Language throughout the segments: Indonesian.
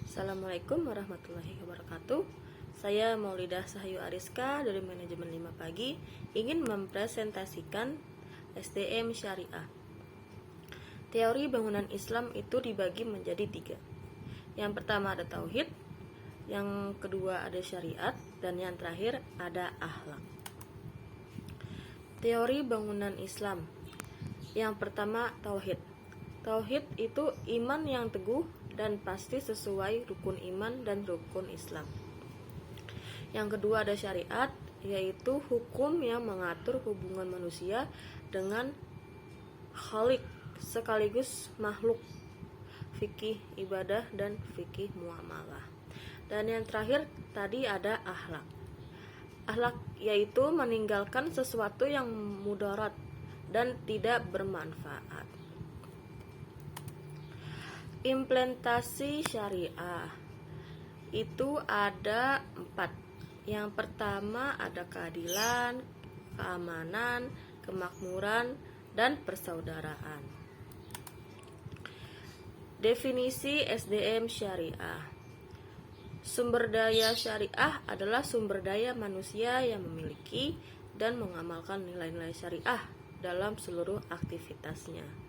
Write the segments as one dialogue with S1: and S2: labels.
S1: Assalamualaikum warahmatullahi wabarakatuh. Saya Maulidah Sahyu Ariska dari Manajemen 5 Pagi ingin mempresentasikan SDM Syariah. Teori bangunan Islam itu dibagi menjadi 3. Yang pertama ada tauhid, yang kedua ada syariat, dan yang terakhir ada akhlak. Teori bangunan Islam. Yang pertama tauhid. Tauhid itu iman yang teguh dan pasti sesuai rukun iman dan rukun Islam. Yang kedua ada syariat, yaitu hukum yang mengatur hubungan manusia dengan khalik sekaligus makhluk, fikih ibadah dan fikih muamalah. Dan yang terakhir tadi ada akhlak. Akhlak yaitu meninggalkan sesuatu yang mudarat dan tidak bermanfaat. Implementasi syariah itu ada 4. Yang pertama ada keadilan, keamanan, kemakmuran, dan persaudaraan. Definisi SDM syariah. Sumber daya syariah adalah sumber daya manusia yang memiliki dan mengamalkan nilai-nilai syariah dalam seluruh aktivitasnya.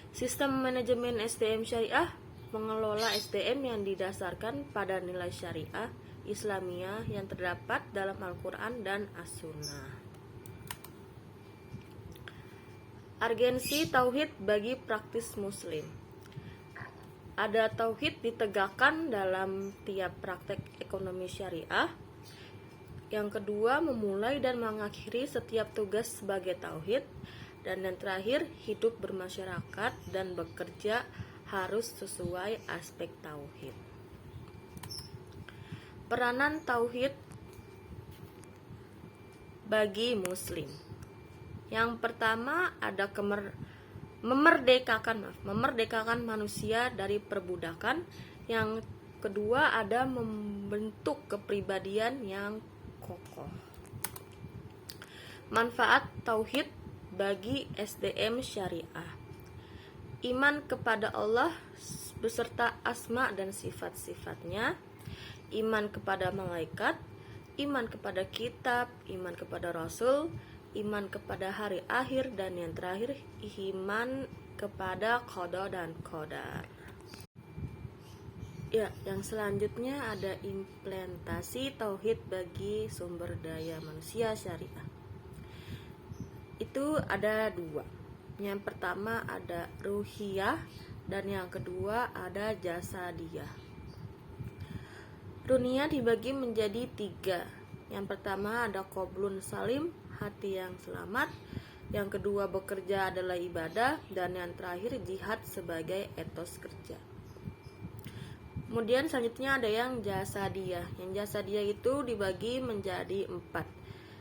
S1: Sistem manajemen SDM syariah mengelola SDM yang didasarkan pada nilai syariah Islamiyah yang terdapat dalam Al-Quran dan As-Sunnah. Urgensi tauhid bagi praktis muslim. Ada tauhid ditegakkan dalam tiap praktek ekonomi syariah. Yang kedua, memulai dan mengakhiri setiap tugas sebagai tauhid. Dan yang terakhir, hidup bermasyarakat dan bekerja harus sesuai aspek tauhid. Peranan tauhid bagi muslim. Yang pertama ada memerdekakan manusia dari perbudakan. Yang kedua ada membentuk kepribadian yang kokoh. Manfaat tauhid bagi SDM syariah. Iman kepada Allah beserta asma dan sifat-sifatnya, iman kepada malaikat, iman kepada kitab, iman kepada rasul, iman kepada hari akhir, dan yang terakhir iman kepada qada dan qadar. Ya, yang selanjutnya ada implementasi tauhid bagi sumber daya manusia syariah. Itu ada 2. Yang pertama ada ruhiyah dan yang kedua ada jasadiyah. Dunia dibagi menjadi 3. Yang pertama ada qoblun salim, hati yang selamat. Yang kedua bekerja adalah ibadah, dan yang terakhir jihad sebagai etos kerja. Kemudian selanjutnya ada yang jasadiyah. Yang jasadiyah itu dibagi menjadi 4.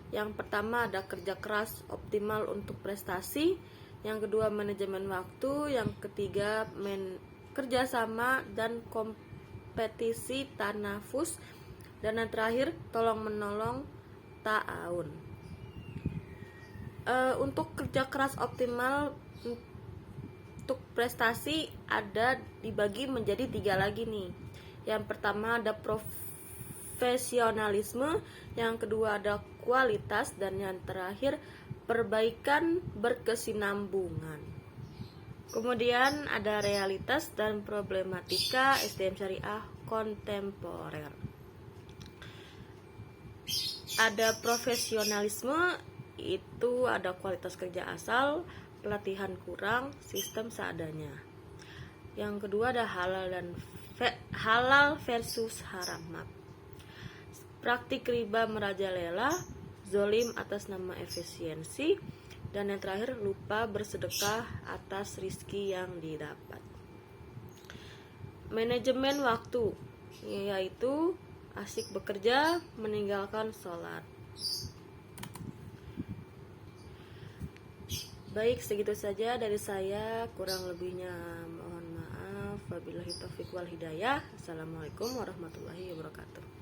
S1: Yang pertama ada kerja keras optimal untuk prestasi. Yang kedua manajemen waktu. Yang ketiga kerjasama dan kompetisi tanafus. Dan yang terakhir tolong menolong ta'awun. Untuk kerja keras optimal untuk prestasi ada dibagi menjadi 3 lagi nih. Yang pertama ada profesionalisme, yang kedua ada kualitas, dan yang terakhir perbaikan berkesinambungan. Kemudian ada realitas dan problematika SDM syariah kontemporer. Ada profesionalisme, itu ada kualitas kerja asal, pelatihan kurang, sistem seadanya. Yang kedua ada halal versus haram. Praktik riba merajalela, zolim atas nama efisiensi, dan yang terakhir lupa bersedekah atas rizki yang didapat. Manajemen waktu, yaitu asik bekerja, meninggalkan sholat. Baik, segitu saja dari saya, kurang lebihnya mohon maaf. Wabillahi taufiq wal hidayah. Assalamualaikum warahmatullahi wabarakatuh.